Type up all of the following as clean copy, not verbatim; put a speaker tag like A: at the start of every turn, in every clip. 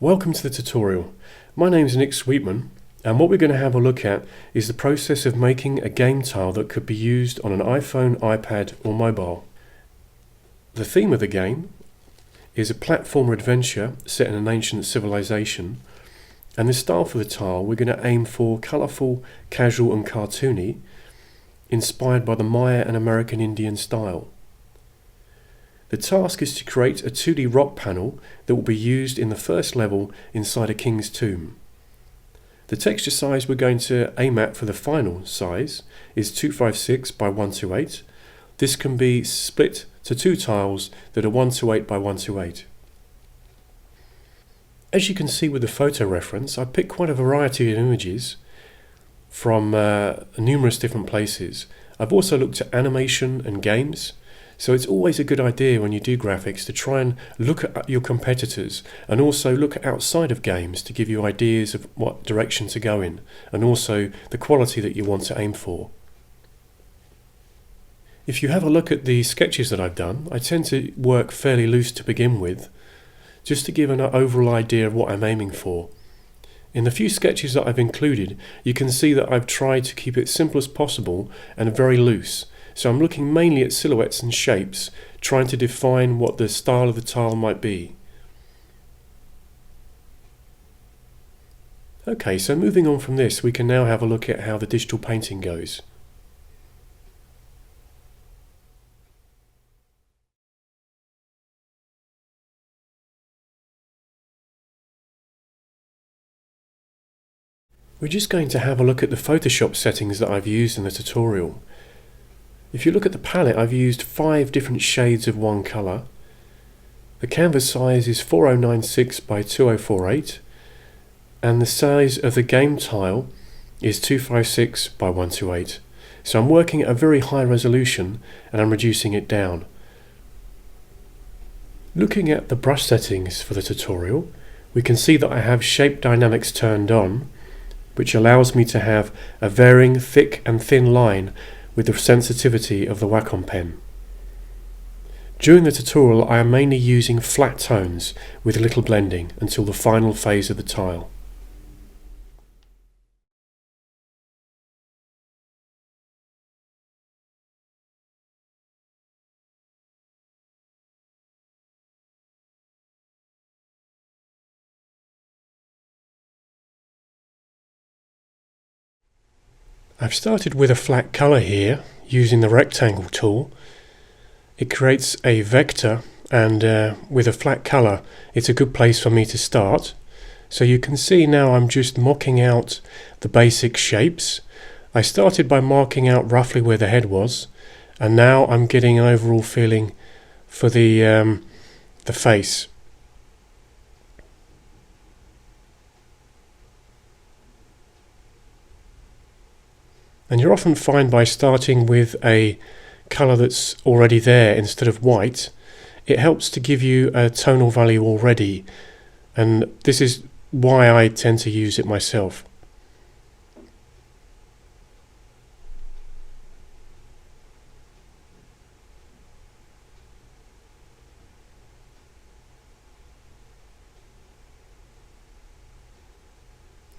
A: Welcome to the tutorial. My name is Nick Sweetman, and what we're going to have a look at is the process of making a game tile that could be used on an iPhone, iPad or mobile. The theme of the game is a platformer adventure set in an ancient civilization, and the style for the tile we're going to aim for colourful, casual and cartoony, inspired by the Maya and American Indian style. The task is to create a 2D rock panel that will be used in the first level inside a king's tomb. The texture size we're going to aim at for the final size is 256 by 128. This can be split to two tiles that are 128 by 128. As you can see with the photo reference, I picked quite a variety of images from numerous different places. I've also looked at animation and games. So it's always a good idea when you do graphics to try and look at your competitors and also look outside of games to give you ideas of what direction to go in and also the quality that you want to aim for. If you have a look at the sketches that I've done, I tend to work fairly loose to begin with, just to give an overall idea of what I'm aiming for. In the few sketches that I've included, you can see that I've tried to keep it simple as possible and very loose. So I'm looking mainly at silhouettes and shapes, trying to define what the style of the tile might be. Okay, so moving on from this, we can now have a look at how the digital painting goes. We're just going to have a look at the Photoshop settings that I've used in the tutorial. If you look at the palette, I've used 5 different shades of one colour. The canvas size is 4096 by 2048 and the size of the game tile is 256 by 128. So I'm working at a very high resolution and I'm reducing it down. Looking at the brush settings for the tutorial, we can see that I have shape dynamics turned on, which allows me to have a varying thick and thin line with the sensitivity of the Wacom pen. During the tutorial I am mainly using flat tones with little blending until the final phase of the tile. I've started with a flat colour here using the rectangle tool. It creates a vector and with a flat colour it's a good place for me to start. So you can see now I'm just mocking out the basic shapes. I started by marking out roughly where the head was and now I'm getting an overall feeling for the face. And you'll often find by starting with a colour that's already there instead of white, it helps to give you a tonal value already, and this is why I tend to use it myself.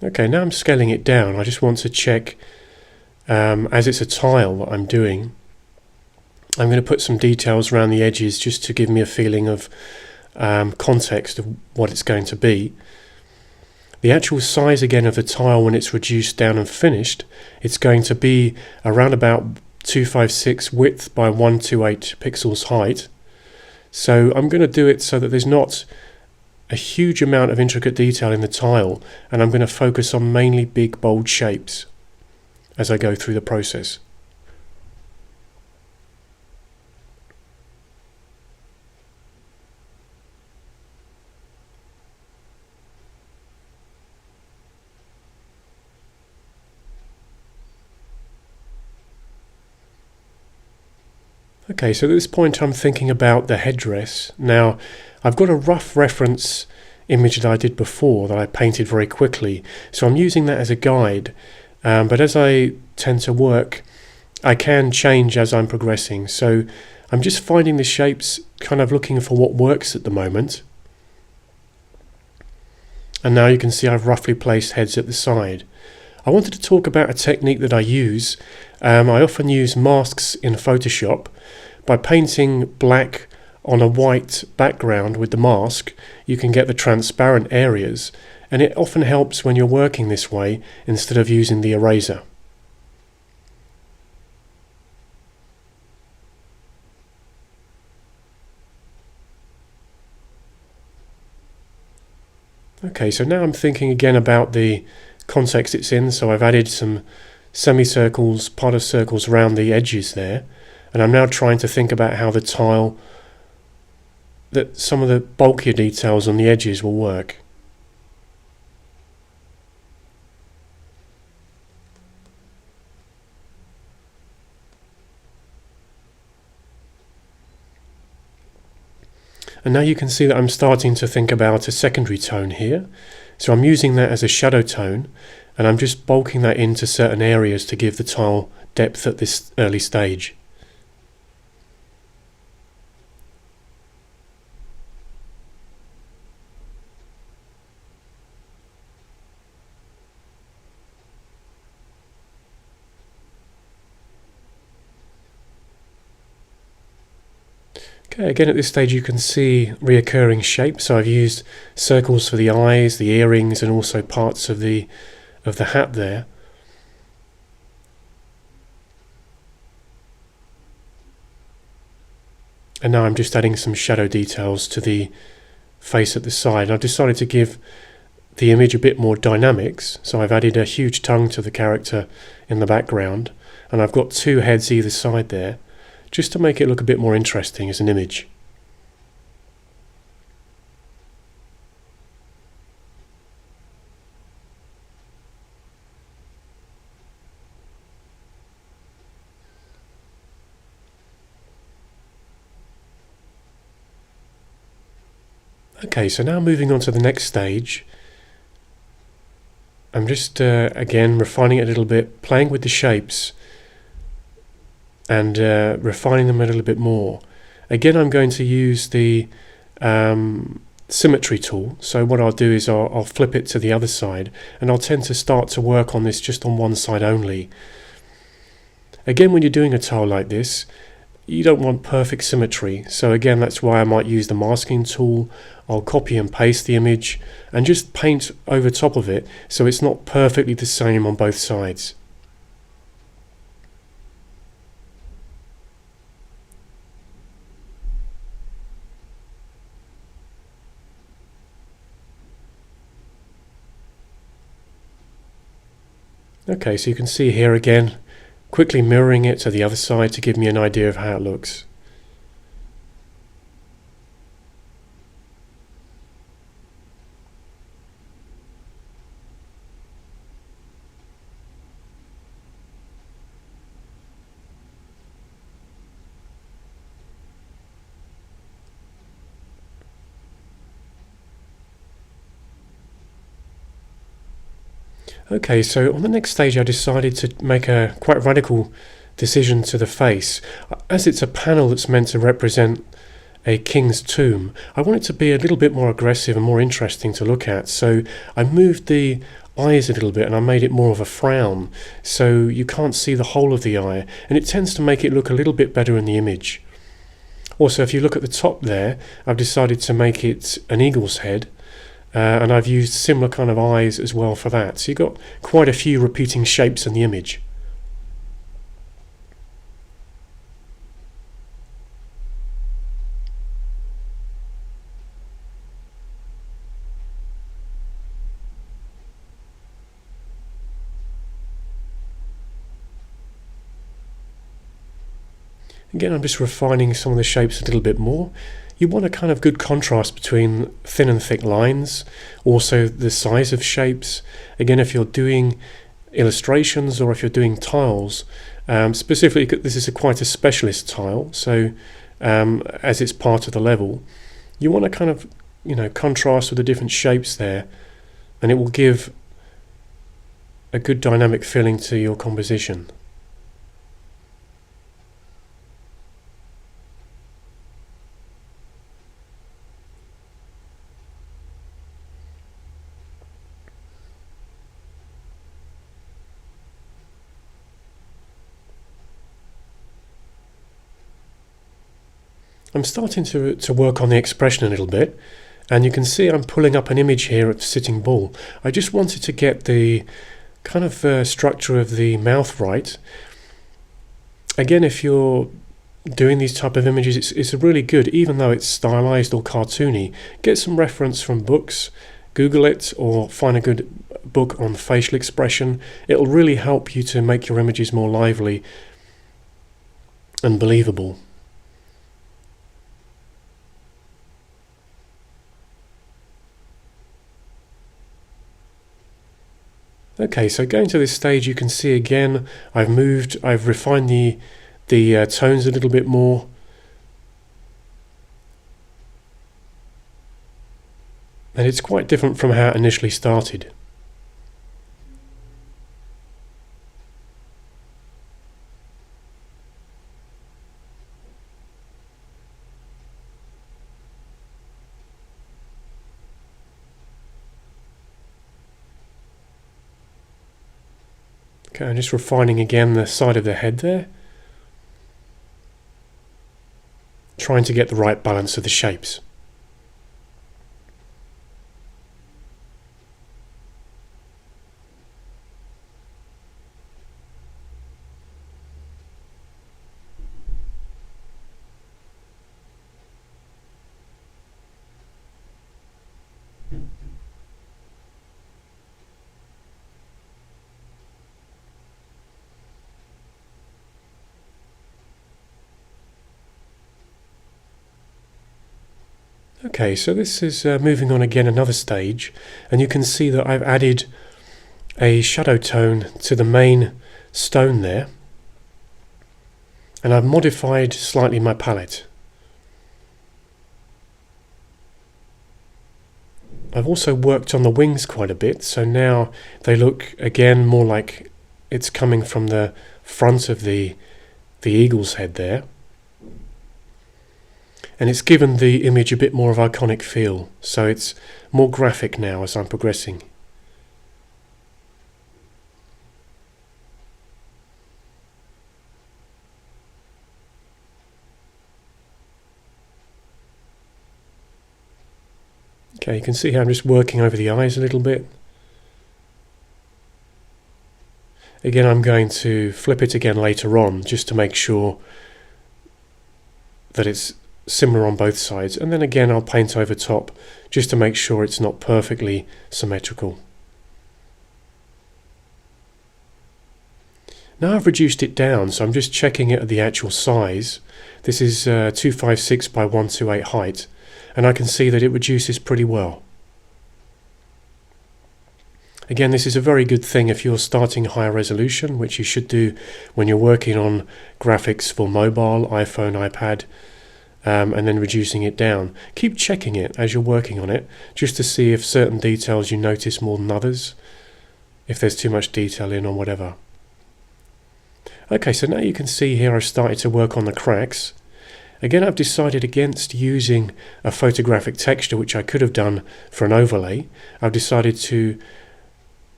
A: Okay, now I'm scaling it down. I just want to check as it's a tile that I'm doing, I'm going to put some details around the edges just to give me a feeling of context of what it's going to be. The actual size again of the tile when it's reduced down and finished, it's going to be around about 256 width by 128 pixels height. So I'm going to do it so that there's not a huge amount of intricate detail in the tile, and I'm going to focus on mainly big bold shapes as I go through the process. Okay, so at this point I'm thinking about the headdress. Now I've got a rough reference image that I did before that I painted very quickly, so I'm using that as a guide. But as I tend to work, I can change as I'm progressing. So I'm just finding the shapes, kind of looking for what works at the moment. And now you can see I've roughly placed heads at the side. I wanted to talk about a technique that I use. I often use masks in Photoshop. By painting black on a white background with the mask, you can get the transparent areas, and it often helps when you're working this way instead of using the eraser. Okay, so now I'm thinking again about the context it's in, so I've added some semicircles, part of circles around the edges there, and I'm now trying to think about how the tile, that some of the bulkier details on the edges will work. And now you can see that I'm starting to think about a secondary tone here. So I'm using that as a shadow tone, and I'm just bulking that into certain areas to give the tile depth at this early stage. Okay, again at this stage you can see reoccurring shapes. So I've used circles for the eyes, the earrings, and also parts of the hat there. And now I'm just adding some shadow details to the face at the side. I've decided to give the image a bit more dynamics, so I've added a huge tongue to the character in the background, and I've got two heads either side there, just to make it look a bit more interesting as an image. Okay, so now moving on to the next stage, I'm just again refining it a little bit, playing with the shapes and refining them a little bit more. Again, I'm going to use the symmetry tool. So what I'll do is I'll flip it to the other side, and I'll tend to start to work on this just on one side only. Again, when you're doing a tile like this, you don't want perfect symmetry, so again that's why I might use the masking tool. I'll copy and paste the image and just paint over top of it so it's not perfectly the same on both sides. Okay, so you can see here again, quickly mirroring it to the other side to give me an idea of how it looks. Okay, so on the next stage I decided to make a quite radical decision to the face. As it's a panel that's meant to represent a king's tomb, I want it to be a little bit more aggressive and more interesting to look at. So I moved the eyes a little bit and I made it more of a frown, so you can't see the whole of the eye, and it tends to make it look a little bit better in the image. Also, if you look at the top there, I've decided to make it an eagle's head. And I've used similar kind of eyes as well for that. So you've got quite a few repeating shapes in the image. Again, I'm just refining some of the shapes a little bit more. You want a kind of good contrast between thin and thick lines, also the size of shapes. Again, if you're doing illustrations or if you're doing tiles, specifically this is quite a specialist tile, so as it's part of the level, you want to kind of contrast with the different shapes there, and it will give a good dynamic feeling to your composition. I'm starting to work on the expression a little bit, and you can see I'm pulling up an image here of the sitting bull. I just wanted to get the kind of structure of the mouth right. Again, if you're doing these type of images, it's really good, even though it's stylized or cartoony. Get some reference from books, Google it, or find a good book on facial expression. It'll really help you to make your images more lively and believable. Okay, so going to this stage, you can see again I've refined the tones a little bit more. And it's quite different from how it initially started. Okay, I'm just refining again the side of the head there. Trying to get the right balance of the shapes. Okay, so this is moving on again another stage, and you can see that I've added a shadow tone to the main stone there, and I've modified slightly my palette. I've also worked on the wings quite a bit, so now they look again more like it's coming from the front of the eagle's head there. And it's given the image a bit more of iconic feel, so it's more graphic now as I'm progressing. Okay, you can see how I'm just working over the eyes a little bit. Again, I'm going to flip it again later on just to make sure that it's similar on both sides, and then again I'll paint over top just to make sure it's not perfectly symmetrical. Now I've reduced it down, so I'm just checking it at the actual size. This is 256 by 128 height, and I can see that it reduces pretty well. Again, this is a very good thing if you're starting higher resolution, which you should do when you're working on graphics for mobile, iPhone, iPad, and then reducing it down. Keep checking it as you're working on it, just to see if certain details you notice more than others, if there's too much detail in or whatever. Okay, so now you can see here I've started to work on the cracks. Again, I've decided against using a photographic texture, which I could have done for an overlay. I've decided to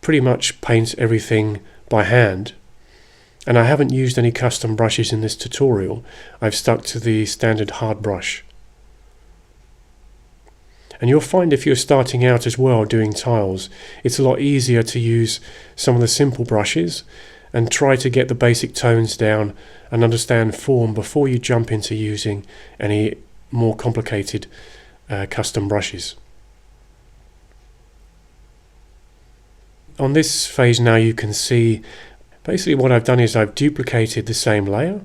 A: pretty much paint everything by hand. And I haven't used any custom brushes in this tutorial. I've stuck to the standard hard brush. And you'll find if you're starting out as well doing tiles, it's a lot easier to use some of the simple brushes and try to get the basic tones down and understand form before you jump into using any more complicated custom brushes. On this phase now you can see basically what I've done is I've duplicated the same layer,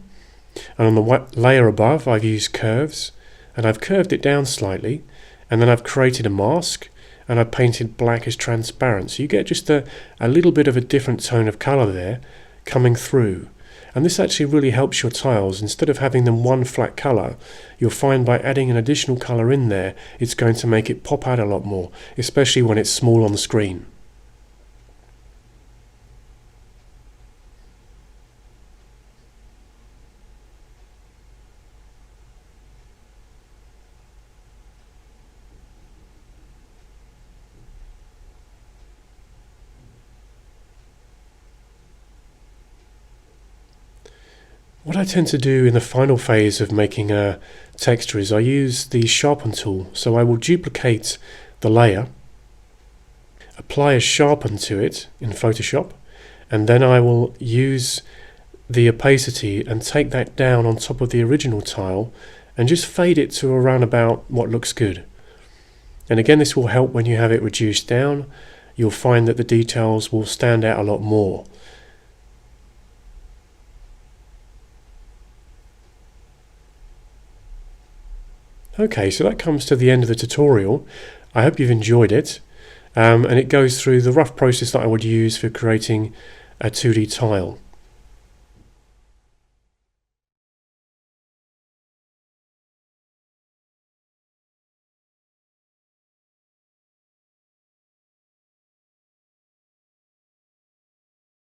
A: and on the layer above I've used curves, and I've curved it down slightly, and then I've created a mask, and I've painted black as transparent, so you get just a little bit of a different tone of colour there coming through. And this actually really helps your tiles. Instead of having them one flat colour, you'll find by adding an additional colour in there, it's going to make it pop out a lot more, especially when it's small on the screen. What I tend to do in the final phase of making a texture is I use the sharpen tool. So I will duplicate the layer, apply a sharpen to it in Photoshop, and then I will use the opacity and take that down on top of the original tile and just fade it to around about what looks good. And again, this will help when you have it reduced down. You'll find that the details will stand out a lot more. Okay, so that comes to the end of the tutorial. I hope you've enjoyed it. And it goes through the rough process that I would use for creating a 2D tile.